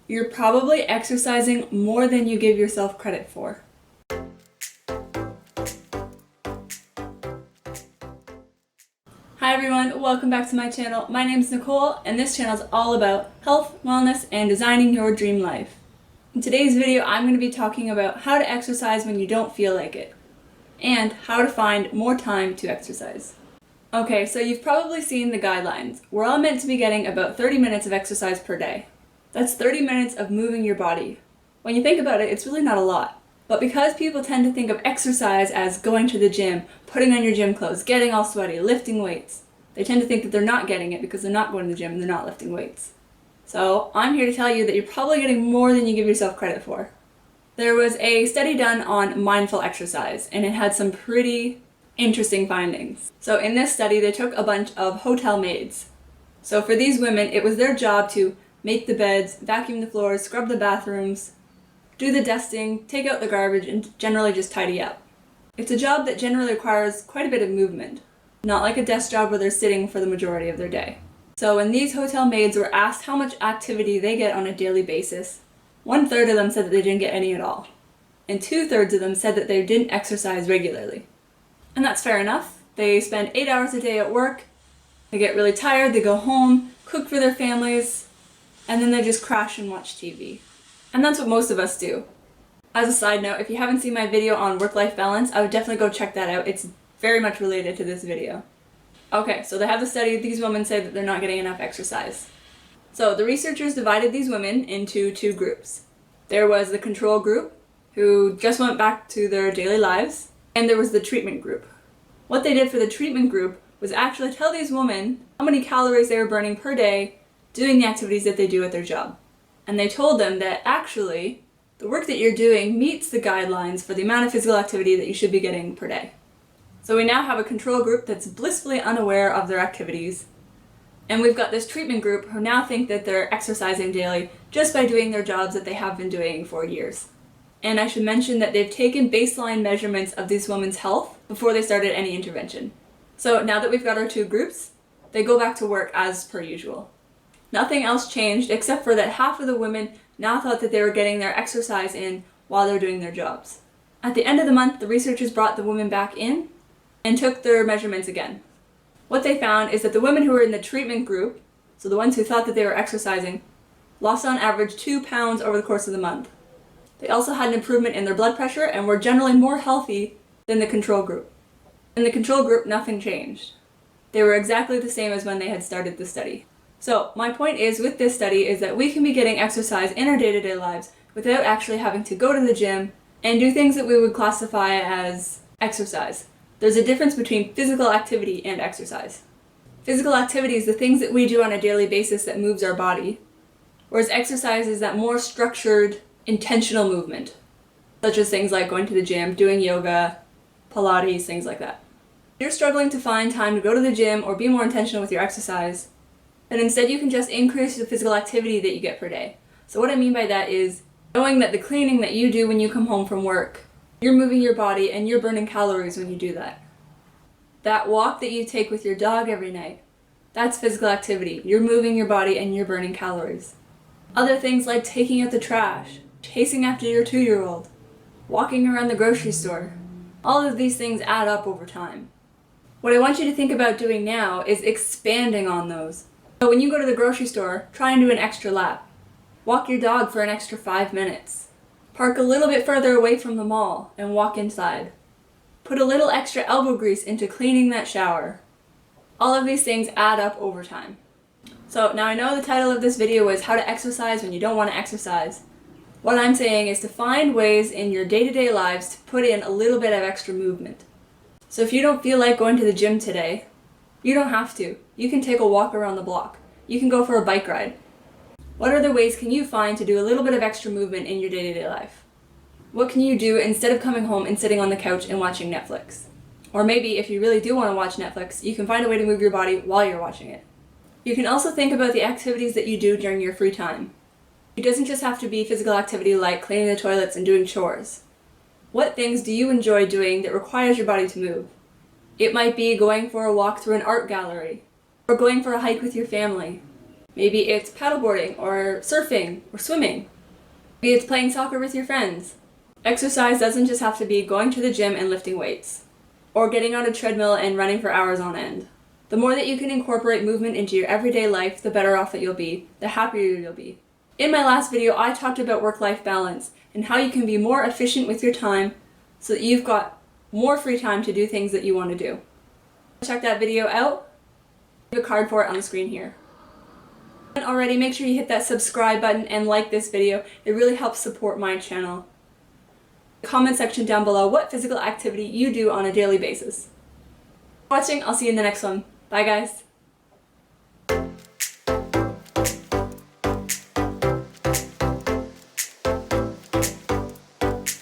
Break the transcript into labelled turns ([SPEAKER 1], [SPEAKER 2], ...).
[SPEAKER 1] You're probably exercising more than you give yourself credit for. Hi everyone, welcome back to my channel. My name is Nicole, and this channel is all about health, wellness, and designing your dream life. In today's video, I'm going to be talking about how to exercise when you don't feel like it, and how to find more time to exercise. Okay, so you've probably seen the guidelines. We're all meant to be getting about 30 minutes of exercise per day. That's 30 minutes of moving your body. When you think about it, it's really not a lot. But because people tend to think of exercise as going to the gym, putting on your gym clothes, getting all sweaty, lifting weights, they tend to think that they're not getting it because they're not going to the gym and they're not lifting weights. So I'm here to tell you that you're probably getting more than you give yourself credit for. There was a study done on mindful exercise, and it had some pretty interesting findings. So in this study, they took a bunch of hotel maids. So for these women, it was their job to make the beds, vacuum the floors, scrub the bathrooms, do the dusting, take out the garbage, and generally just tidy up. It's a job that generally requires quite a bit of movement, not like a desk job where they're sitting for the majority of their day. So when these hotel maids were asked how much activity they get on a daily basis, 1/3 of them said that they didn't get any at all, and 2/3 of them said that they didn't exercise regularly. And that's fair enough. They spend 8 hours a day at work, they get really tired, they go home, cook for their families, and then they just crash and watch TV. And that's what most of us do. As a side note, if you haven't seen my video on work-life balance, I would definitely go check that out. It's very much related to this video. Okay, so they have the study. These women say that they're not getting enough exercise. So the researchers divided these women into two groups. There was the control group, who just went back to their daily lives, and there was the treatment group. What they did for the treatment group was actually tell these women how many calories they were burning per day doing the activities that they do at their job. And they told them that actually, the work that you're doing meets the guidelines for the amount of physical activity that you should be getting per day. So we now have a control group that's blissfully unaware of their activities. And we've got this treatment group who now think that they're exercising daily just by doing their jobs that they have been doing for years. And I should mention that they've taken baseline measurements of these women's health before they started any intervention. So now that we've got our two groups, they go back to work as per usual. Nothing else changed except for that half of the women now thought that they were getting their exercise in while they're doing their jobs. At the end of the month, the researchers brought the women back in and took their measurements again. What they found is that the women who were in the treatment group, so the ones who thought that they were exercising, lost on average 2 pounds over the course of the month. They also had an improvement in their blood pressure and were generally more healthy than the control group. In the control group, nothing changed. They were exactly the same as when they had started the study. So my point is with this study is that we can be getting exercise in our day-to-day lives without actually having to go to the gym and do things that we would classify as exercise. There's a difference between physical activity and exercise. Physical activity is the things that we do on a daily basis that moves our body, whereas exercise is that more structured, intentional movement, such as things like going to the gym, doing yoga, Pilates, things like that. If you're struggling to find time to go to the gym or be more intentional with your exercise, then instead you can just increase the physical activity that you get per day. So what I mean by that is knowing that the cleaning that you do when you come home from work, you're moving your body and you're burning calories when you do that. That walk that you take with your dog every night, that's physical activity. You're moving your body and you're burning calories. Other things like taking out the trash, chasing after your 2-year-old, walking around the grocery store, all of these things add up over time. What I want you to think about doing now is expanding on those. So when you go to the grocery store, try and do an extra lap. Walk your dog for an extra 5 minutes. Park a little bit further away from the mall and walk inside. Put a little extra elbow grease into cleaning that shower. All of these things add up over time. So now I know the title of this video is how to exercise when you don't want to exercise. What I'm saying is to find ways in your day-to-day lives to put in a little bit of extra movement. So if you don't feel like going to the gym today, you don't have to. You can take a walk around the block. You can go for a bike ride. What other ways can you find to do a little bit of extra movement in your day-to-day life? What can you do instead of coming home and sitting on the couch and watching Netflix? Or maybe if you really do want to watch Netflix, you can find a way to move your body while you're watching it. You can also think about the activities that you do during your free time. It doesn't just have to be physical activity like cleaning the toilets and doing chores. What things do you enjoy doing that requires your body to move? It might be going for a walk through an art gallery, or going for a hike with your family, Maybe it's paddleboarding or surfing or swimming. Maybe it's playing soccer with your friends. Exercise doesn't just have to be going to the gym and lifting weights, or getting on a treadmill and running for hours on end. The more that you can incorporate movement into your everyday life, the better off that you'll be, the happier you'll be. In my last video, I talked about work-life balance and how you can be more efficient with your time so that you've got more free time to do things that you want to do. Check that video out. I have a card for it on the screen here. And already, make sure you hit that subscribe button and like this video. It really helps support my channel. Comment section down below what physical activity you do on a daily basis. Thanks for watching. I'll see you in the next one. Bye guys.